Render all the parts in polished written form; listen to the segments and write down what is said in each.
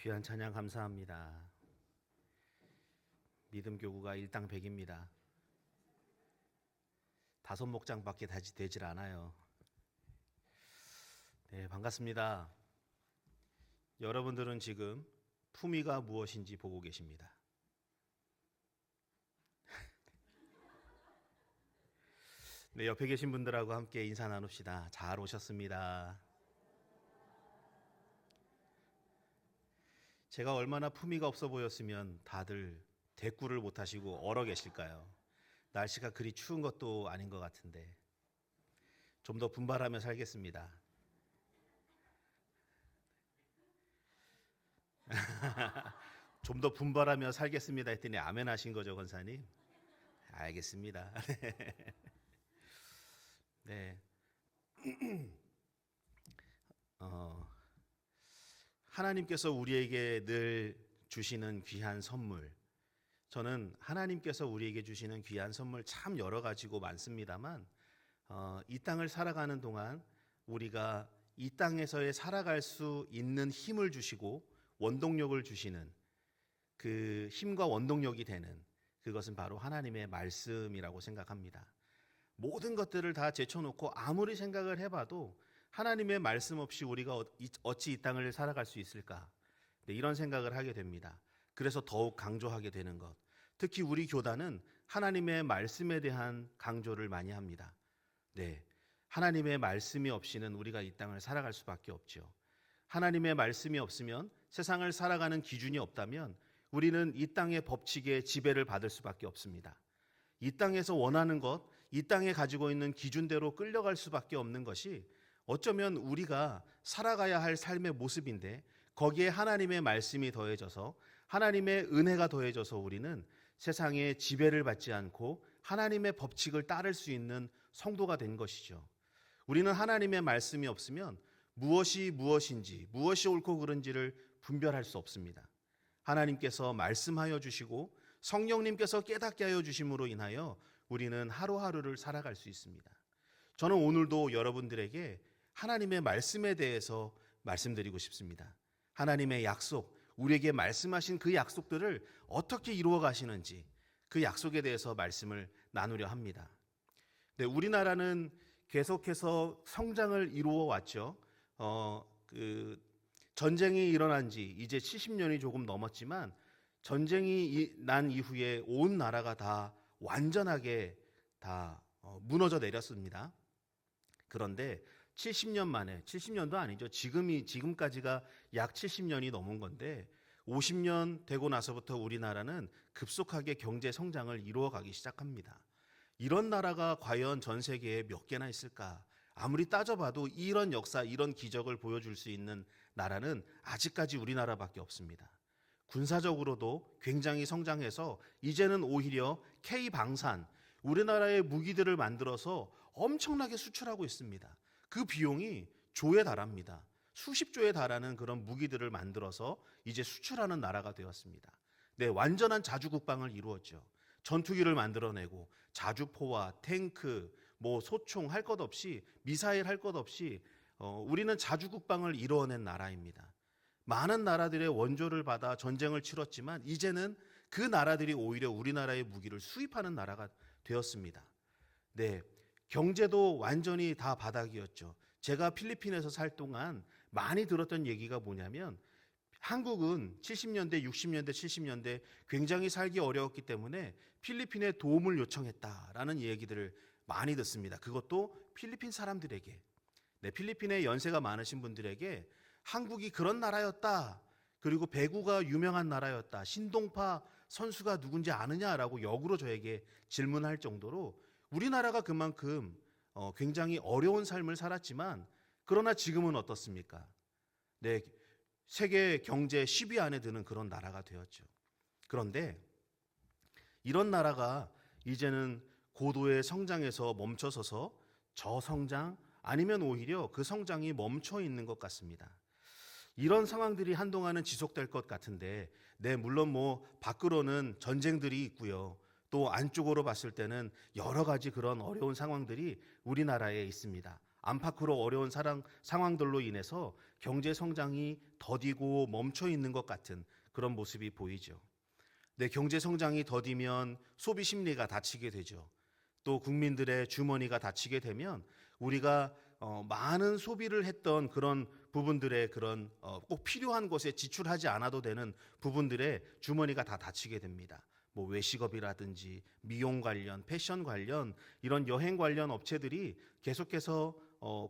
귀한 찬양 감사합니다. 믿음교구가 일당백입니다. 5목장밖에 되질 않아요. 네, 반갑습니다. 여러분들은 지금 품위가 무엇인지 보고 계십니다. 네, 옆에 계신 분들하고 함께 인사 나눕시다. 잘 오셨습니다. 제가 얼마나 품위가 없어 보였으면 다들 대꾸를 못하시고 얼어 계실까요? 날씨가 그리 추운 것도 아닌 것 같은데 좀 더 분발하며 살겠습니다. 좀 더 분발하며 살겠습니다 했더니 아멘 하신 거죠, 권사님? 알겠습니다. 네. 하나님께서 우리에게 늘 주시는 귀한 선물, 저는 하나님께서 우리에게 주시는 귀한 선물 참 여러 가지고 많습니다만 이 땅을 살아가는 동안 우리가 이 땅에서의 살아갈 수 있는 힘을 주시고 원동력을 주시는 그 힘과 원동력이 되는 그것은 바로 하나님의 말씀이라고 생각합니다. 모든 것들을 다 제쳐놓고 아무리 생각을 해봐도 하나님의 말씀 없이 우리가 어찌 이 땅을 살아갈 수 있을까? 네, 이런 생각을 하게 됩니다. 그래서 더욱 강조하게 되는 것. 특히 우리 교단은 하나님의 말씀에 대한 강조를 많이 합니다. 네, 하나님의 말씀이 없이는 우리가 이 땅을 살아갈 수밖에 없죠. 하나님의 말씀이 없으면 세상을 살아가는 기준이 없다면 우리는 이 땅의 법칙에 지배를 받을 수밖에 없습니다. 이 땅에서 원하는 것, 이 땅에 가지고 있는 기준대로 끌려갈 수밖에 없는 것이 어쩌면 우리가 살아가야 할 삶의 모습인데 거기에 하나님의 말씀이 더해져서 하나님의 은혜가 더해져서 우리는 세상에 지배를 받지 않고 하나님의 법칙을 따를 수 있는 성도가 된 것이죠. 우리는 하나님의 말씀이 없으면 무엇이 무엇인지, 무엇이 옳고 그른지를 분별할 수 없습니다. 하나님께서 말씀하여 주시고 성령님께서 깨닫게 하여 주심으로 인하여 우리는 하루하루를 살아갈 수 있습니다. 저는 오늘도 여러분들에게 하나님의 말씀에 대해서 말씀드리고 싶습니다. 하나님의 약속, 우리에게 말씀하신 그 약속들을 어떻게 이루어 가시는지 그 약속에 대해서 말씀을 나누려 합니다. 네, 우리나라는 계속해서 성장을 이루어 왔죠. 전쟁이 일어난 지 이제 70년이 조금 넘었지만 전쟁이 난 이후에 온 나라가 다 완전하게 다 무너져 내렸습니다. 그런데 70년 만에, 70년도 아니죠. 지금까지가 약 70년이 넘은 건데 50년 되고 나서부터 우리나라는 급속하게 경제 성장을 이루어가기 시작합니다. 이런 나라가 과연 전 세계에 몇 개나 있을까? 아무리 따져봐도 이런 역사, 이런 기적을 보여줄 수 있는 나라는 아직까지 우리나라밖에 없습니다. 군사적으로도 굉장히 성장해서 이제는 오히려 K방산, 우리나라의 무기들을 만들어서 엄청나게 수출하고 있습니다. 그 비용이 조에 달합니다. 수십 조에 달하는 그런 무기들을 만들어서 이제 수출하는 나라가 되었습니다. 네, 완전한 자주국방을 이루었죠. 전투기를 만들어내고 자주포와 탱크, 소총 할 것 없이, 미사일 할 것 없이 우리는 자주국방을 이루어낸 나라입니다. 많은 나라들의 원조를 받아 전쟁을 치렀지만 이제는 그 나라들이 오히려 우리나라의 무기를 수입하는 나라가 되었습니다. 네, 경제도 완전히 다 바닥이었죠. 제가 필리핀에서 살 동안 많이 들었던 얘기가 뭐냐면 한국은 70년대, 60년대, 70년대 굉장히 살기 어려웠기 때문에 필리핀에 도움을 요청했다라는 얘기들을 많이 듣습니다. 그것도 필리핀 사람들에게. 네, 필리핀에 연세가 많으신 분들에게 한국이 그런 나라였다. 그리고 배구가 유명한 나라였다. 신동파 선수가 누군지 아느냐라고 역으로 저에게 질문할 정도로 우리나라가 그만큼 굉장히 어려운 삶을 살았지만 그러나 지금은 어떻습니까? 네, 세계 경제 10위 안에 드는 그런 나라가 되었죠. 그런데 이런 나라가 이제는 고도의 성장에서 멈춰서서 저성장 아니면 오히려 그 성장이 멈춰 있는 것 같습니다. 이런 상황들이 한동안은 지속될 것 같은데, 네, 물론 밖으로는 전쟁들이 있고요. 또 안쪽으로 봤을 때는 여러 가지 그런 어려운 상황들이 우리나라에 있습니다. 안팎으로 어려운 상황들로 인해서 경제 성장이 더디고 멈춰 있는 것 같은 그런 모습이 보이죠. 내 경제 성장이 더디면 소비 심리가 닫히게 되죠. 또 국민들의 주머니가 닫히게 되면 우리가 많은 소비를 했던 그런 부분들의 그런 꼭 필요한 것에 지출하지 않아도 되는 부분들의 주머니가 다 닫히게 됩니다. 뭐 외식업이라든지 미용 관련, 패션 관련 이런 여행 관련 업체들이 계속해서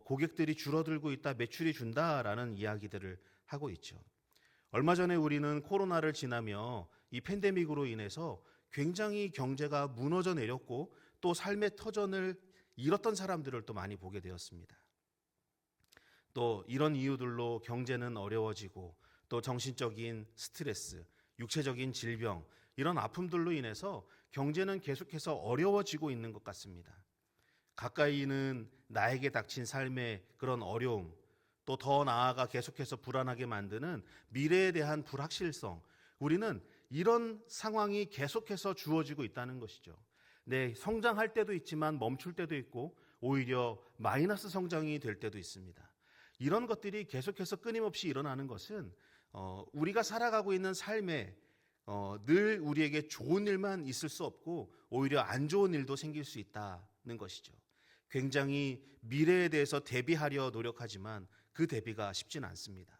고객들이 줄어들고 있다, 매출이 준다라는 이야기들을 하고 있죠. 얼마 전에 우리는 코로나를 지나며 이 팬데믹으로 인해서 굉장히 경제가 무너져 내렸고 또 삶의 터전을 잃었던 사람들을 또 많이 보게 되었습니다. 또 이런 이유들로 경제는 어려워지고 또 정신적인 스트레스, 육체적인 질병 이런 아픔들로 인해서 경제는 계속해서 어려워지고 있는 것 같습니다. 가까이는 나에게 닥친 삶의 그런 어려움, 또 더 나아가 계속해서 불안하게 만드는 미래에 대한 불확실성, 우리는 이런 상황이 계속해서 주어지고 있다는 것이죠. 네, 성장할 때도 있지만 멈출 때도 있고 오히려 마이너스 성장이 될 때도 있습니다. 이런 것들이 계속해서 끊임없이 일어나는 것은 우리가 살아가고 있는 삶에 늘 우리에게 좋은 일만 있을 수 없고 오히려 안 좋은 일도 생길 수 있다는 것이죠. 굉장히 미래에 대해서 대비하려 노력하지만 그 대비가 쉽지는 않습니다.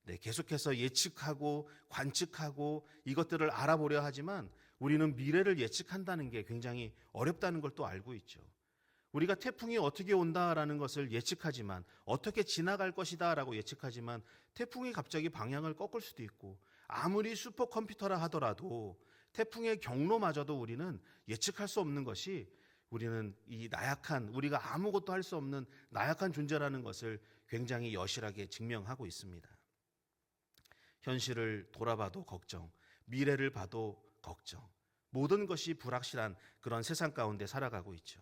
네, 계속해서 예측하고 관측하고 이것들을 알아보려 하지만 우리는 미래를 예측한다는 게 굉장히 어렵다는 걸 또 알고 있죠. 우리가 태풍이 어떻게 온다라는 것을 예측하지만 어떻게 지나갈 것이다라고 예측하지만 태풍이 갑자기 방향을 꺾을 수도 있고 아무리 슈퍼컴퓨터라 하더라도 태풍의 경로마저도 우리는 예측할 수 없는 것이 우리는 이 나약한 우리가 아무것도 할 수 없는 나약한 존재라는 것을 굉장히 여실하게 증명하고 있습니다. 현실을 돌아봐도 걱정, 미래를 봐도 걱정, 모든 것이 불확실한 그런 세상 가운데 살아가고 있죠.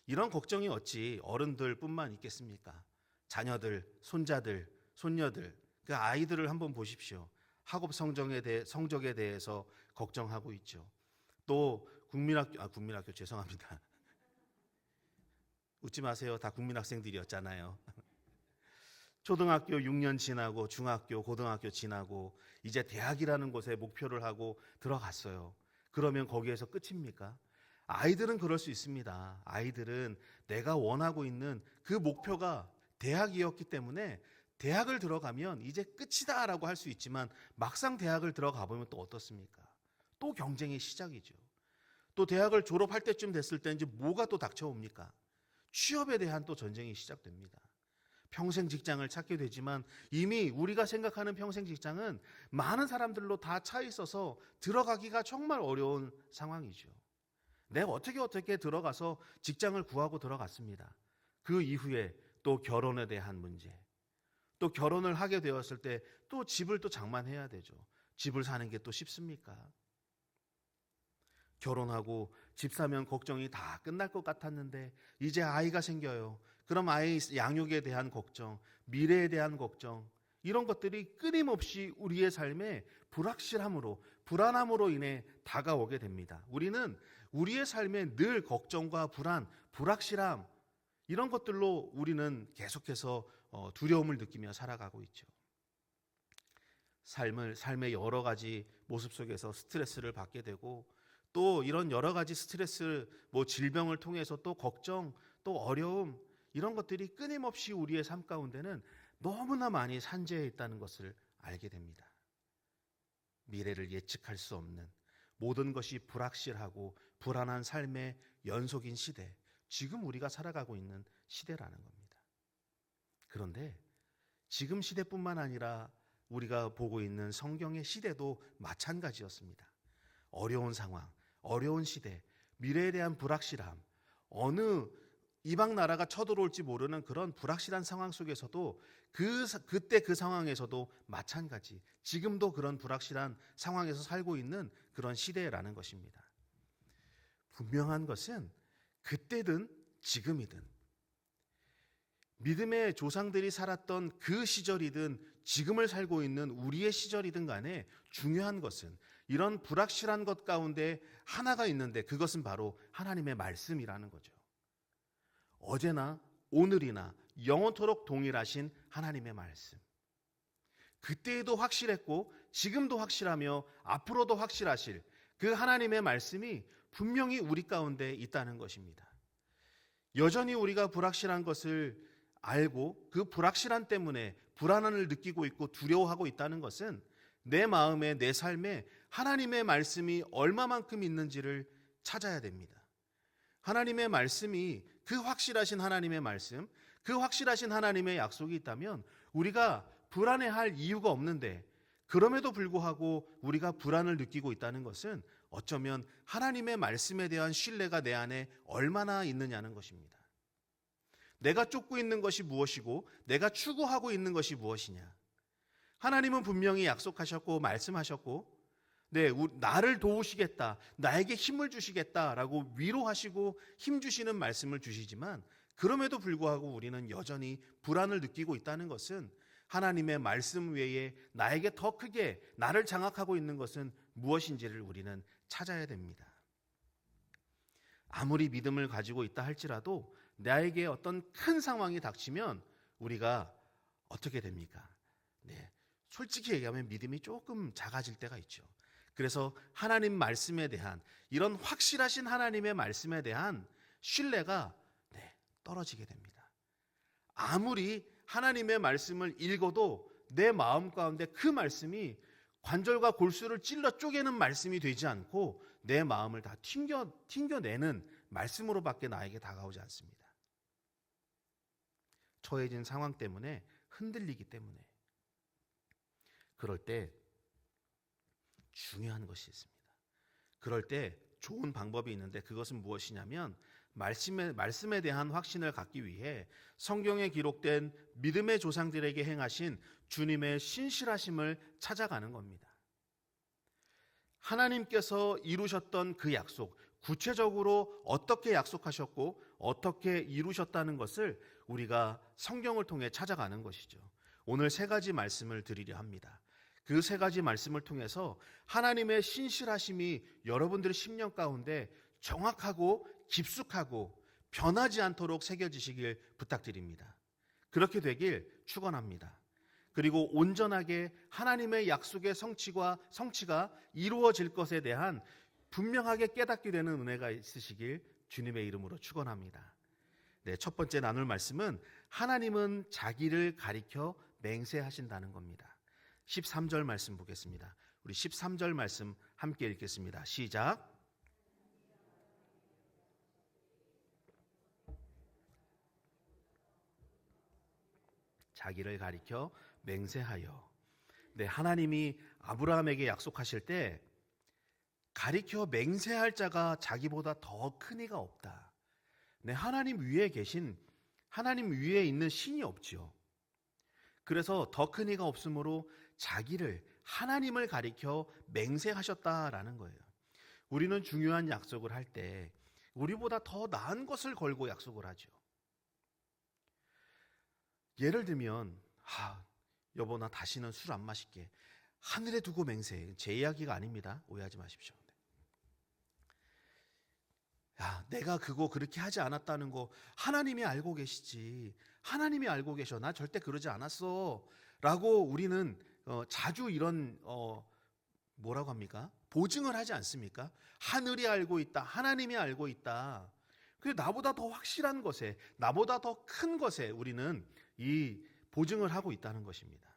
이런 걱정이 어찌 어른들뿐만 있겠습니까? 자녀들, 손자들, 손녀들, 그 아이들을 한번 보십시오. 학업 성적에 대해서 걱정하고 있죠. 또 국민학교 죄송합니다. 웃지 마세요. 다 국민학생들이었잖아요. 초등학교 6년 지나고 중학교, 고등학교 지나고 이제 대학이라는 곳에 목표를 하고 들어갔어요. 그러면 거기에서 끝입니까? 아이들은 그럴 수 있습니다. 아이들은 내가 원하고 있는 그 목표가 대학이었기 때문에 대학을 들어가면 이제 끝이다라고 할 수 있지만 막상 대학을 들어가 보면 또 어떻습니까? 또 경쟁의 시작이죠. 또 대학을 졸업할 때쯤 됐을 때 이제 뭐가 또 닥쳐옵니까? 취업에 대한 또 전쟁이 시작됩니다. 평생 직장을 찾게 되지만 이미 우리가 생각하는 평생 직장은 많은 사람들로 다 차 있어서 들어가기가 정말 어려운 상황이죠. 내가 어떻게 들어가서 직장을 구하고 들어갔습니다. 그 이후에 또 결혼에 대한 문제, 또 결혼을 하게 되었을 때 또 집을 또 장만해야 되죠. 집을 사는 게 또 쉽습니까? 결혼하고 집 사면 걱정이 다 끝날 것 같았는데 이제 아이가 생겨요. 그럼 아이 양육에 대한 걱정, 미래에 대한 걱정, 이런 것들이 끊임없이 우리의 삶에 불확실함으로, 불안함으로 인해 다가오게 됩니다. 우리는 우리의 삶에 늘 걱정과 불안, 불확실함, 이런 것들로 우리는 계속해서 두려움을 느끼며 살아가고 있죠. 삶의 여러 가지 모습 속에서 스트레스를 받게 되고 또 이런 여러 가지 스트레스, 질병을 통해서 또 걱정, 또 어려움, 이런 것들이 끊임없이 우리의 삶 가운데는 너무나 많이 산재해 있다는 것을 알게 됩니다. 미래를 예측할 수 없는 모든 것이 불확실하고 불안한 삶의 연속인 시대, 지금 우리가 살아가고 있는 시대라는 겁니다. 그런데 지금 시대뿐만 아니라 우리가 보고 있는 성경의 시대도 마찬가지였습니다. 어려운 상황, 어려운 시대, 미래에 대한 불확실함, 어느 이방 나라가 쳐들어올지 모르는 그런 불확실한 상황 속에서도 그때 그 상황에서도 마찬가지, 지금도 그런 불확실한 상황에서 살고 있는 그런 시대라는 것입니다. 분명한 것은 그때든 지금이든 믿음의 조상들이 살았던 그 시절이든 지금을 살고 있는 우리의 시절이든 간에 중요한 것은 이런 불확실한 것 가운데 하나가 있는데 그것은 바로 하나님의 말씀이라는 거죠. 어제나 오늘이나 영원토록 동일하신 하나님의 말씀. 그때에도 확실했고 지금도 확실하며 앞으로도 확실하실 그 하나님의 말씀이 분명히 우리 가운데 있다는 것입니다. 여전히 우리가 불확실한 것을 알고 그 불확실함 때문에 불안함을 느끼고 있고 두려워하고 있다는 것은 내 마음에, 내 삶에 하나님의 말씀이 얼마만큼 있는지를 찾아야 됩니다. 하나님의 말씀이, 그 확실하신 하나님의 말씀, 그 확실하신 하나님의 약속이 있다면 우리가 불안해할 이유가 없는데, 그럼에도 불구하고 우리가 불안을 느끼고 있다는 것은 어쩌면 하나님의 말씀에 대한 신뢰가 내 안에 얼마나 있느냐는 것입니다. 내가 쫓고 있는 것이 무엇이고 내가 추구하고 있는 것이 무엇이냐. 하나님은 분명히 약속하셨고 말씀하셨고, 나를 도우시겠다, 나에게 힘을 주시겠다라고 위로하시고 힘 주시는 말씀을 주시지만, 그럼에도 불구하고 우리는 여전히 불안을 느끼고 있다는 것은 하나님의 말씀 외에 나에게 더 크게 나를 장악하고 있는 것은 무엇인지를 우리는 찾아야 됩니다. 아무리 믿음을 가지고 있다 할지라도 나에게 어떤 큰 상황이 닥치면 우리가 어떻게 됩니까? 솔직히 얘기하면 믿음이 조금 작아질 때가 있죠. 그래서 하나님 말씀에 대한, 이런 확실하신 하나님의 말씀에 대한 신뢰가 떨어지게 됩니다. 아무리 하나님의 말씀을 읽어도 내 마음 가운데 그 말씀이 관절과 골수를 찔러 쪼개는 말씀이 되지 않고 내 마음을 다 튕겨내는 말씀으로밖에 나에게 다가오지 않습니다. 처해진 상황 때문에, 흔들리기 때문에. 그럴 때 중요한 것이 있습니다. 그럴 때 좋은 방법이 있는데, 그것은 무엇이냐면 말씀에 대한 확신을 갖기 위해 성경에 기록된 믿음의 조상들에게 행하신 주님의 신실하심을 찾아가는 겁니다. 하나님께서 이루셨던 그 약속, 구체적으로 어떻게 약속하셨고 어떻게 이루셨다는 것을 우리가 성경을 통해 찾아가는 것이죠. 오늘 세 가지 말씀을 드리려 합니다. 그 세 가지 말씀을 통해서 하나님의 신실하심이 여러분들의 심령 가운데 정확하고 깊숙하고 변하지 않도록 새겨지시길 부탁드립니다. 그렇게 되길 축원합니다. 그리고 온전하게 하나님의 약속의 성취가 이루어질 것에 대한 분명하게 깨닫게 되는 은혜가 있으시길 주님의 이름으로 축원합니다. 첫 번째 나눌 말씀은 하나님은 자기를 가리켜 맹세하신다는 겁니다. 13절 말씀 보겠습니다. 우리 13절 말씀 함께 읽겠습니다. 시작. 자기를 가리켜 맹세하여. 하나님이 아브라함에게 약속하실 때 가리켜 맹세할 자가 자기보다 더 큰 이가 없다. 하나님 위에 있는 신이 없지요. 그래서 더 큰 이가 없으므로 자기를, 하나님을 가리켜 맹세하셨다라는 거예요. 우리는 중요한 약속을 할 때 우리보다 더 나은 것을 걸고 약속을 하죠. 예를 들면, 여보 나 다시는 술 안 마실게. 하늘에 두고 맹세해. 제 이야기가 아닙니다. 오해하지 마십시오. 내가 그거 그렇게 하지 않았다는 거 하나님이 알고 계시지. 하나님이 알고 계셔. 나 절대 그러지 않았어. 라고 우리는 자주 이런 뭐라고 합니까? 보증을 하지 않습니까? 하늘이 알고 있다. 하나님이 알고 있다. 그래서 나보다 더 확실한 것에, 나보다 더 큰 것에 우리는 이 보증을 하고 있다는 것입니다.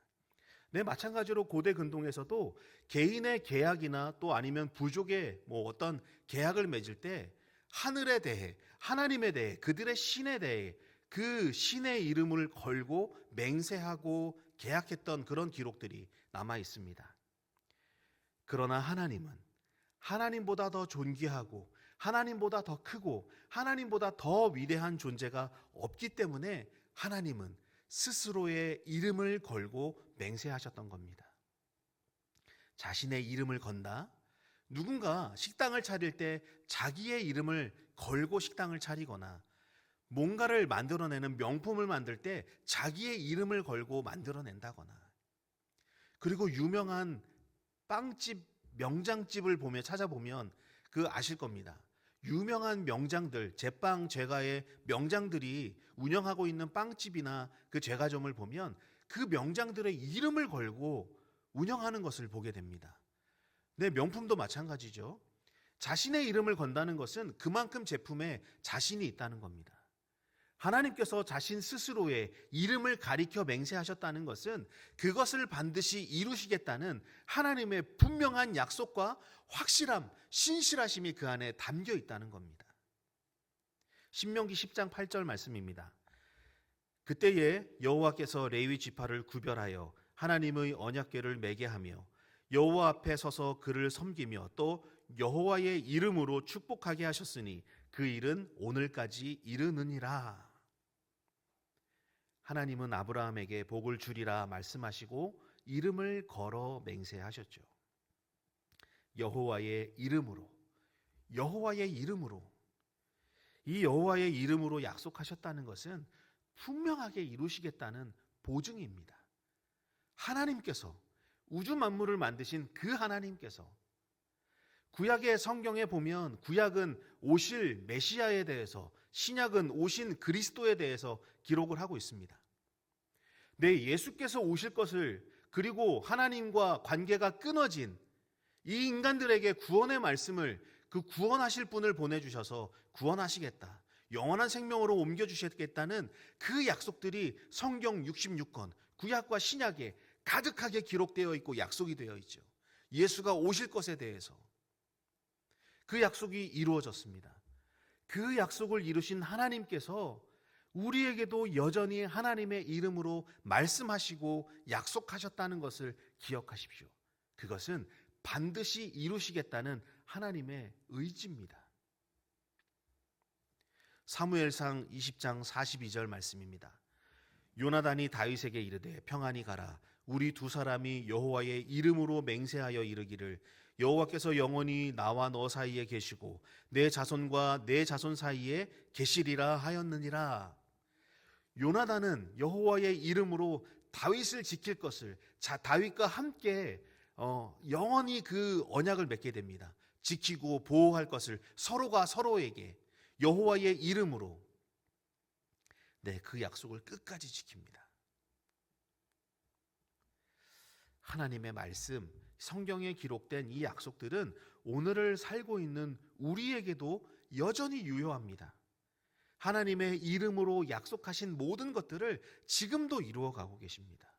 마찬가지로 고대 근동에서도 개인의 계약이나 또 아니면 부족의 어떤 계약을 맺을 때 하늘에 대해, 하나님에 대해, 그들의 신에 대해 그 신의 이름을 걸고 맹세하고 계약했던 그런 기록들이 남아 있습니다. 그러나 하나님은 하나님보다 더 존귀하고 하나님보다 더 크고 하나님보다 더 위대한 존재가 없기 때문에 하나님은 스스로의 이름을 걸고 맹세하셨던 겁니다. 자신의 이름을 건다. 누군가 식당을 차릴 때 자기의 이름을 걸고 식당을 차리거나, 뭔가를 만들어내는 명품을 만들 때 자기의 이름을 걸고 만들어낸다거나, 그리고 유명한 빵집, 명장집을 찾아보면 아실 겁니다. 유명한 명장들, 제빵 제과의 명장들이 운영하고 있는 빵집이나 그 제과점을 보면 그 명장들의 이름을 걸고 운영하는 것을 보게 됩니다. 네, 명품도 마찬가지죠. 자신의 이름을 건다는 것은 그만큼 제품에 자신이 있다는 겁니다. 하나님께서 자신 스스로의 이름을 가리켜 맹세하셨다는 것은 그것을 반드시 이루시겠다는 하나님의 분명한 약속과 확실함, 신실하심이 그 안에 담겨 있다는 겁니다. 신명기 10장 8절 말씀입니다. 그때에 여호와께서 레위 지파를 구별하여 하나님의 언약궤를 매게 하며 여호와 앞에 서서 그를 섬기며 또 여호와의 이름으로 축복하게 하셨으니 그 일은 오늘까지 이르느니라. 하나님은 아브라함에게 복을 주리라 말씀하시고 이름을 걸어 맹세하셨죠. 여호와의 이름으로, 여호와의 이름으로, 이 여호와의 이름으로 약속하셨다는 것은 분명하게 이루시겠다는 보증입니다. 하나님께서, 우주 만물을 만드신 그 하나님께서, 구약의 성경에 보면 구약은 오실 메시아에 대해서, 신약은 오신 그리스도에 대해서 기록을 하고 있습니다. 네, 예수께서 오실 것을, 그리고 하나님과 관계가 끊어진 이 인간들에게 구원의 말씀을, 그 구원하실 분을 보내주셔서 구원하시겠다, 영원한 생명으로 옮겨주시겠다는 그 약속들이 성경 66권, 구약과 신약에 가득하게 기록되어 있고 약속이 되어 있죠. 예수가 오실 것에 대해서 그 약속이 이루어졌습니다. 그 약속을 이루신 하나님께서 우리에게도 여전히 하나님의 이름으로 말씀하시고 약속하셨다는 것을 기억하십시오. 그것은 반드시 이루시겠다는 하나님의 의지입니다. 사무엘상 20장 42절 말씀입니다. 요나단이 다윗에게 이르되 평안히 가라. 우리 두 사람이 여호와의 이름으로 맹세하여 이르기를 여호와께서 영원히 나와 너 사이에 계시고 내 자손과 내 자손 사이에 계시리라 하였느니라. 요나단은 여호와의 이름으로 다윗을 지킬 것을, 다윗과 함께 영원히 그 언약을 맺게 됩니다. 지키고 보호할 것을 서로가 서로에게 여호와의 이름으로, 네, 그 약속을 끝까지 지킵니다. 하나님의 말씀, 성경에 기록된 이 약속들은 오늘을 살고 있는 우리에게도 여전히 유효합니다. 하나님의 이름으로 약속하신 모든 것들을 지금도 이루어가고 계십니다.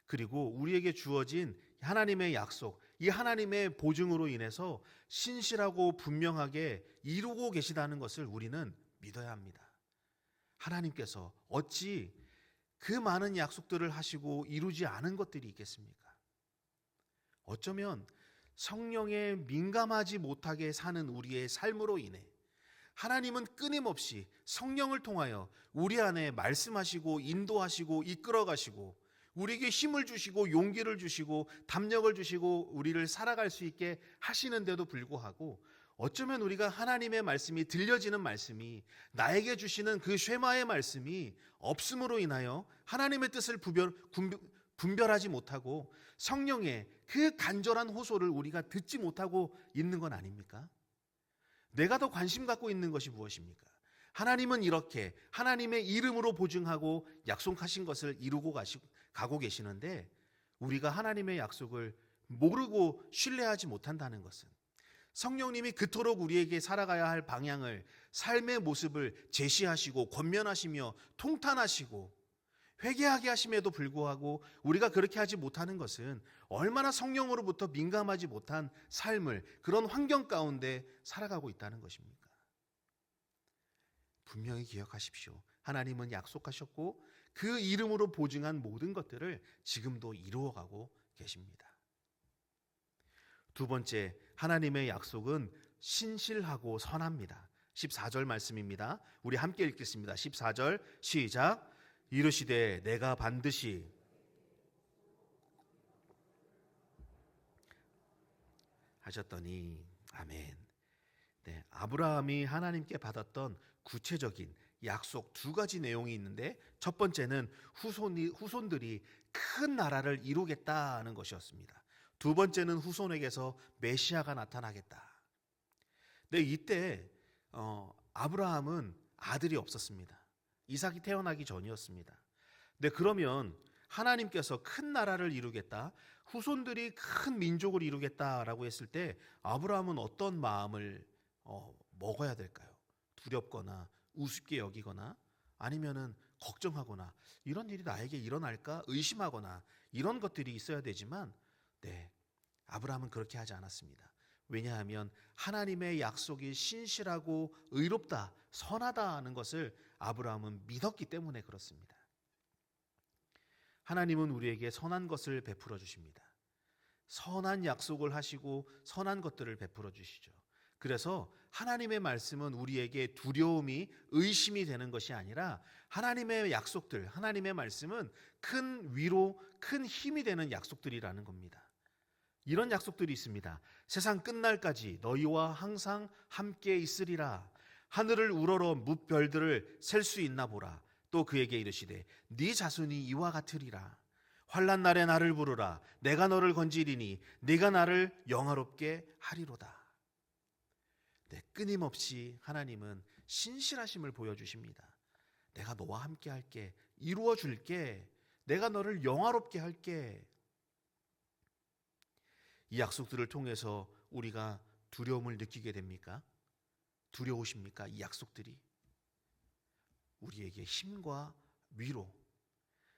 그리고 우리에게 주어진 하나님의 약속, 이 하나님의 보증으로 인해서 신실하고 분명하게 이루고 계시다는 것을 우리는 믿어야 합니다. 하나님께서 어찌 그 많은 약속들을 하시고 이루지 않은 것들이 있겠습니까? 어쩌면 성령에 민감하지 못하게 사는 우리의 삶으로 인해 하나님은 끊임없이 성령을 통하여 우리 안에 말씀하시고 인도하시고 이끌어가시고 우리에게 힘을 주시고 용기를 주시고 담력을 주시고 우리를 살아갈 수 있게 하시는데도 불구하고 어쩌면 우리가 하나님의 말씀이 들려지는 말씀이, 나에게 주시는 그 쉐마의 말씀이 없음으로 인하여 하나님의 뜻을 분별하지 못하고 성령의 그 간절한 호소를 우리가 듣지 못하고 있는 건 아닙니까? 내가 더 관심 갖고 있는 것이 무엇입니까? 하나님은 이렇게 하나님의 이름으로 보증하고 약속하신 것을 이루고 가고 계시는데 우리가 하나님의 약속을 모르고 신뢰하지 못한다는 것은 성령님이 그토록 우리에게 살아가야 할 방향을, 삶의 모습을 제시하시고 권면하시며 통탄하시고 회개하게 하심에도 불구하고 우리가 그렇게 하지 못하는 것은 얼마나 성령으로부터 민감하지 못한 삶을, 그런 환경 가운데 살아가고 있다는 것입니까? 분명히 기억하십시오. 하나님은 약속하셨고 그 이름으로 보증한 모든 것들을 지금도 이루어가고 계십니다. 두 번째, 하나님의 약속은 신실하고 선합니다. 14절 말씀입니다. 우리 함께 읽겠습니다. 14절 시작. 이르시되 내가 반드시 하셨더니 아멘. 네, 아브라함이 하나님께 받았던 구체적인 약속 두 가지 내용이 있는데 첫 번째는 후손들이 큰 나라를 이루겠다는 것이었습니다. 두 번째는 후손에게서 메시아가 나타나겠다. 근데 이때 아브라함은 아들이 없었습니다. 이삭이 태어나기 전이었습니다. 근데 그러면 하나님께서 큰 나라를 이루겠다, 후손들이 큰 민족을 이루겠다라고 했을 때 아브라함은 어떤 마음을 먹어야 될까요? 두렵거나 우습게 여기거나 아니면은 걱정하거나 이런 일이 나에게 일어날까 의심하거나 이런 것들이 있어야 되지만 아브라함은 그렇게 하지 않았습니다. 왜냐하면 하나님의 약속이 신실하고 의롭다, 선하다는 것을 아브라함은 믿었기 때문에 그렇습니다. 하나님은 우리에게 선한 것을 베풀어 주십니다. 선한 약속을 하시고 선한 것들을 베풀어 주시죠. 그래서 하나님의 말씀은 우리에게 두려움이 의심이 되는 것이 아니라 하나님의 약속들, 하나님의 말씀은 큰 위로, 큰 힘이 되는 약속들이라는 겁니다. 이런 약속들이 있습니다. 세상 끝날까지 너희와 항상 함께 있으리라. 하늘을 우러러 뭇별들을 셀 수 있나 보라. 또 그에게 이르시되 네 자손이 이와 같으리라. 환난 날에 나를 부르라. 내가 너를 건지리니 네가 나를 영화롭게 하리로다. 끊임없이 하나님은 신실하심을 보여주십니다. 내가 너와 함께 할게. 이루어 줄게. 내가 너를 영화롭게 할게. 이 약속들을 통해서 우리가 두려움을 느끼게 됩니까? 두려우십니까? 이 약속들이 우리에게 힘과 위로,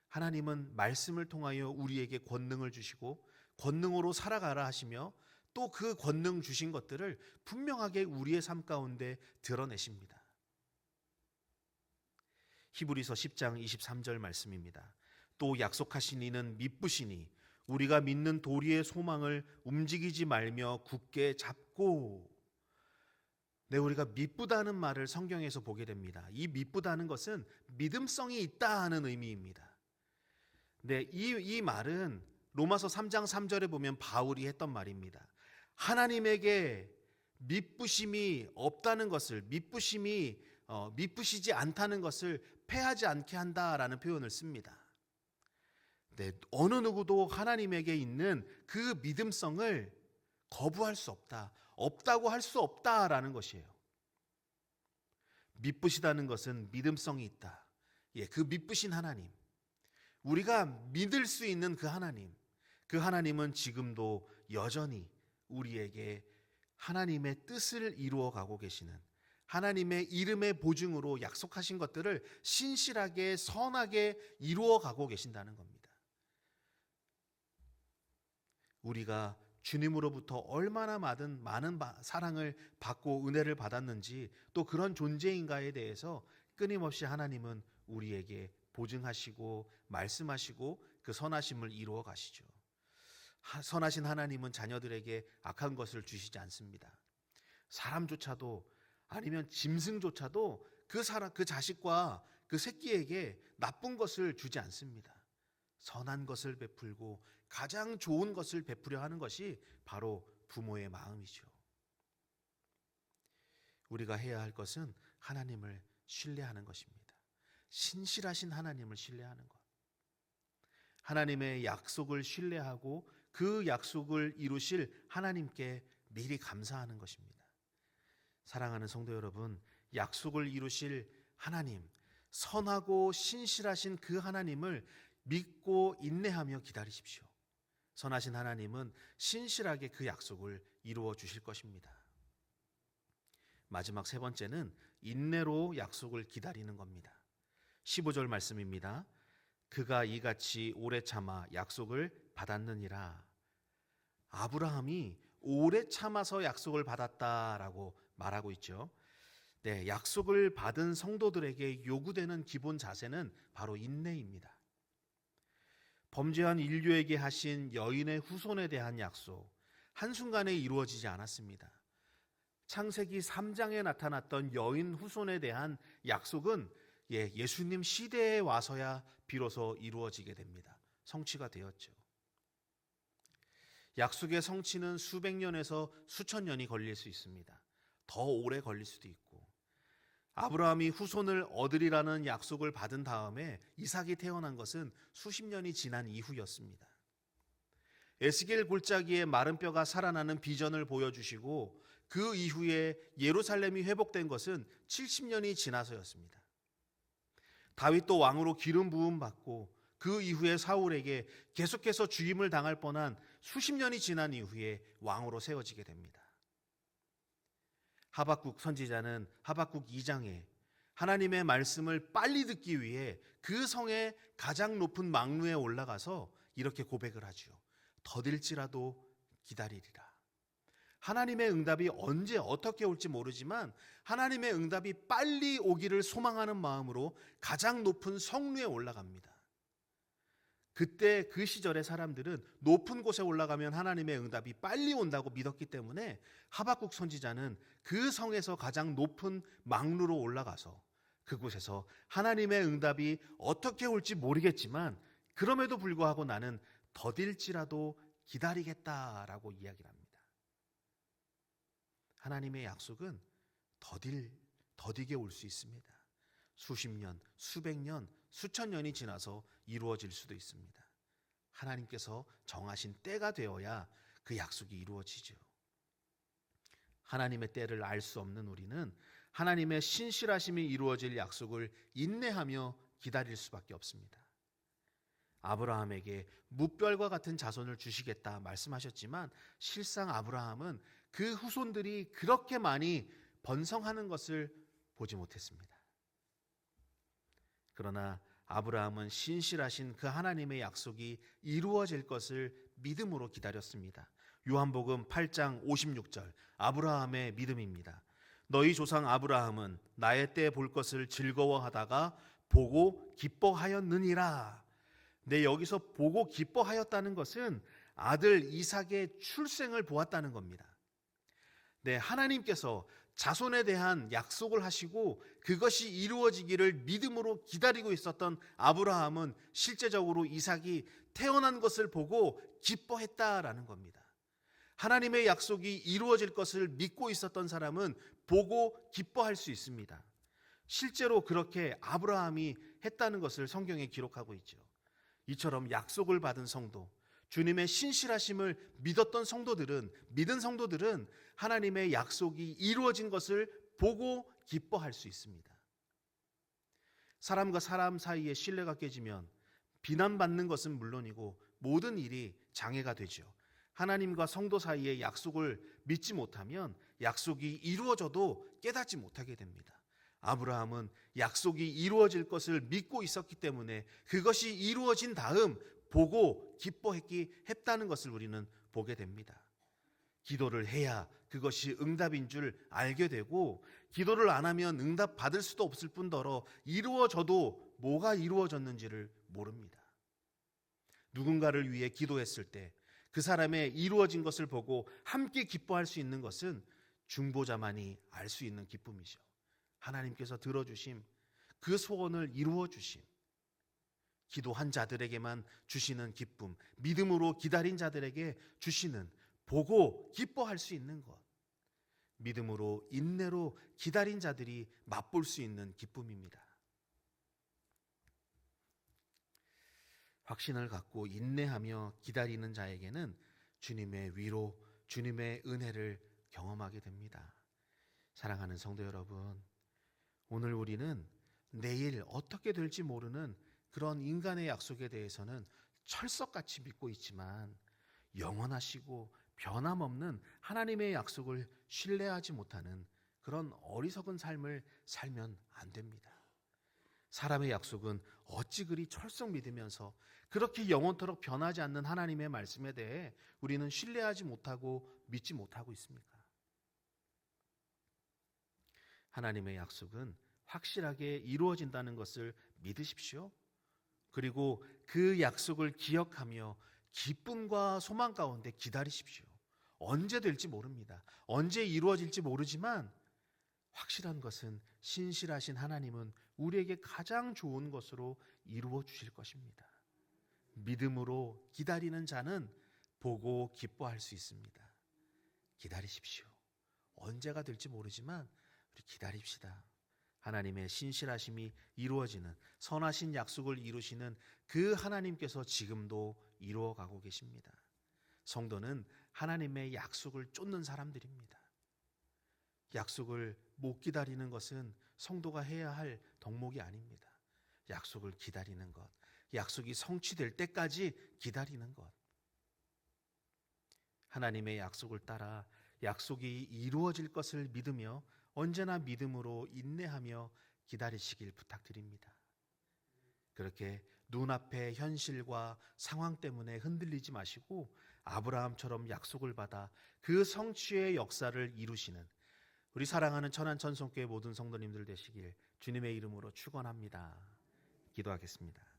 하나님은 말씀을 통하여 우리에게 권능을 주시고 권능으로 살아가라 하시며 또 그 권능 주신 것들을 분명하게 우리의 삶 가운데 드러내십니다. 히브리서 10장 23절 말씀입니다. 또 약속하신 이는 미쁘시니 우리가 믿는 도리의 소망을 움직이지 말며 굳게 잡고. 우리가 미쁘다는 말을 성경에서 보게 됩니다. 이 미쁘다는 것은 믿음성이 있다 하는 의미입니다. 이 말은 로마서 3장 3절에 보면 바울이 했던 말입니다. 하나님에게 미쁘심이 없다는 것을, 미쁘시지 않다는 것을 패하지 않게 한다라는 표현을 씁니다. 어느 누구도 하나님에게 있는 그 믿음성을 거부할 수 없다, 없다고 할 수 없다라는 것이에요. 미쁘시다는 것은 믿음성이 있다. 그 미쁘신 하나님, 우리가 믿을 수 있는 그 하나님은 지금도 여전히 우리에게 하나님의 뜻을 이루어 가고 계시는, 하나님의 이름의 보증으로 약속하신 것들을 신실하게 선하게 이루어 가고 계신다는 겁니다. 우리가 주님으로부터 얼마나 많은 사랑을 받고 은혜를 받았는지, 또 그런 존재인가에 대해서 끊임없이 하나님은 우리에게 보증하시고 말씀하시고 그 선하심을 이루어 가시죠. 선하신 하나님은 자녀들에게 악한 것을 주시지 않습니다. 사람조차도, 아니면 짐승조차도 그 자식과 그 새끼에게 나쁜 것을 주지 않습니다. 선한 것을 베풀고 가장 좋은 것을 베푸려 하는 것이 바로 부모의 마음이죠. 우리가 해야 할 것은 하나님을 신뢰하는 것입니다. 신실하신 하나님을 신뢰하는 것. 하나님의 약속을 신뢰하고 그 약속을 이루실 하나님께 미리 감사하는 것입니다. 사랑하는 성도 여러분, 약속을 이루실 하나님, 선하고 신실하신 그 하나님을 믿고 인내하며 기다리십시오. 선하신 하나님은 신실하게 그 약속을 이루어 주실 것입니다. 마지막 세 번째는 인내로 약속을 기다리는 겁니다. 15절 말씀입니다. 그가 이같이 오래 참아 약속을 받았느니라. 아브라함이 오래 참아서 약속을 받았다라고 말하고 있죠. 약속을 받은 성도들에게 요구되는 기본 자세는 바로 인내입니다. 범죄한 인류에게 하신 여인의 후손에 대한 약속, 한순간에 이루어지지 않았습니다. 창세기 3장에 나타났던 여인 후손에 대한 약속은 예수님 시대에 와서야 비로소 이루어지게 됩니다. 성취가 되었죠. 약속의 성취는 수백 년에서 수천 년이 걸릴 수 있습니다. 더 오래 걸릴 수도 있고, 아브라함이 후손을 얻으리라는 약속을 받은 다음에 이삭이 태어난 것은 수십 년이 지난 이후였습니다. 에스겔 골짜기에 마른 뼈가 살아나는 비전을 보여주시고 그 이후에 예루살렘이 회복된 것은 70년이 지나서였습니다. 다윗도 왕으로 기름 부음 받고 그 이후에 사울에게 계속해서 죽임을 당할 뻔한 수십 년이 지난 이후에 왕으로 세워지게 됩니다. 하박국 선지자는 하박국 2장에 하나님의 말씀을 빨리 듣기 위해 그 성의 가장 높은 망루에 올라가서 이렇게 고백을 하죠. 더딜지라도 기다리리라. 하나님의 응답이 언제 어떻게 올지 모르지만 하나님의 응답이 빨리 오기를 소망하는 마음으로 가장 높은 성루에 올라갑니다. 그때 그 시절의 사람들은 높은 곳에 올라가면 하나님의 응답이 빨리 온다고 믿었기 때문에 하박국 선지자는 그 성에서 가장 높은 망루로 올라가서 그곳에서 하나님의 응답이 어떻게 올지 모르겠지만 그럼에도 불구하고 나는 더딜지라도 기다리겠다라고 이야기를 합니다. 하나님의 약속은 더디게 올 수 있습니다. 수십 년, 수백 년, 수천 년이 지나서 이루어질 수도 있습니다. 하나님께서 정하신 때가 되어야 그 약속이 이루어지죠. 하나님의 때를 알 수 없는 우리는 하나님의 신실하심이 이루어질 약속을 인내하며 기다릴 수밖에 없습니다. 아브라함에게 무별과 같은 자손을 주시겠다 말씀하셨지만 실상 아브라함은 그 후손들이 그렇게 많이 번성하는 것을 보지 못했습니다. 그러나 아브라함은 신실하신 그 하나님의 약속이 이루어질 것을 믿음으로 기다렸습니다. 요한복음 8장 56절 아브라함의 믿음입니다. 너희 조상 아브라함은 나의 때 볼 것을 즐거워하다가 보고 기뻐하였느니라. 네, 여기서 보고 기뻐하였다는 것은 아들 이삭의 출생을 보았다는 겁니다. 네, 하나님께서 자손에 대한 약속을 하시고 그것이 이루어지기를 믿음으로 기다리고 있었던 아브라함은 실제적으로 이삭이 태어난 것을 보고 기뻐했다라는 겁니다. 하나님의 약속이 이루어질 것을 믿고 있었던 사람은 보고 기뻐할 수 있습니다. 실제로 그렇게 아브라함이 했다는 것을 성경에 기록하고 있죠. 이처럼 약속을 받은 성도, 주님의 신실하심을 믿은 성도들은 하나님의 약속이 이루어진 것을 보고 기뻐할 수 있습니다. 사람과 사람 사이에 신뢰가 깨지면 비난받는 것은 물론이고 모든 일이 장애가 되죠. 하나님과 성도 사이의 약속을 믿지 못하면 약속이 이루어져도 깨닫지 못하게 됩니다. 아브라함은 약속이 이루어질 것을 믿고 있었기 때문에 그것이 이루어진 다음 보고 기뻐했다는 것을 우리는 보게 됩니다. 기도를 해야 그것이 응답인 줄 알게 되고 기도를 안 하면 응답 받을 수도 없을 뿐더러 이루어져도 뭐가 이루어졌는지를 모릅니다. 누군가를 위해 기도했을 때 그 사람의 이루어진 것을 보고 함께 기뻐할 수 있는 것은 중보자만이 알 수 있는 기쁨이죠. 하나님께서 들어주심, 그 소원을 이루어 주심, 기도한 자들에게만 주시는 기쁨, 믿음으로 기다린 자들에게 주시는 보고 기뻐할 수 있는 것, 믿음으로 인내로 기다린 자들이 맛볼 수 있는 기쁨입니다. 확신을 갖고 인내하며 기다리는 자에게는 주님의 위로, 주님의 은혜를 경험하게 됩니다. 사랑하는 성도 여러분, 오늘 우리는 내일 어떻게 될지 모르는 그런 인간의 약속에 대해서는 철석같이 믿고 있지만 영원하시고 변함없는 하나님의 약속을 신뢰하지 못하는 그런 어리석은 삶을 살면 안 됩니다. 사람의 약속은 어찌 그리 철썩 믿으면서 그렇게 영원토록 변하지 않는 하나님의 말씀에 대해 우리는 신뢰하지 못하고 믿지 못하고 있습니까? 하나님의 약속은 확실하게 이루어진다는 것을 믿으십시오. 그리고 그 약속을 기억하며 기쁨과 소망 가운데 기다리십시오. 언제 될지 모릅니다. 언제 이루어질지 모르지만 확실한 것은 신실하신 하나님은 우리에게 가장 좋은 것으로 이루어 주실 것입니다. 믿음으로 기다리는 자는 보고 기뻐할 수 있습니다. 기다리십시오. 언제가 될지 모르지만 우리 기다립시다. 하나님의 신실하심이 이루어지는 선하신 약속을 이루시는 그 하나님께서 지금도 이루어가고 계십니다. 성도는 하나님의 약속을 쫓는 사람들입니다. 약속을 못 기다리는 것은 성도가 해야 할 덕목이 아닙니다. 약속을 기다리는 것, 약속이 성취될 때까지 기다리는 것. 하나님의 약속을 따라 약속이 이루어질 것을 믿으며 언제나 믿음으로 인내하며 기다리시길 부탁드립니다. 그렇게 눈앞의 현실과 상황 때문에 흔들리지 마시고 아브라함처럼 약속을 받아 그 성취의 역사를 이루시는 우리 사랑하는 천안천성교회 모든 성도님들 되시길 주님의 이름으로 축원합니다. 기도하겠습니다.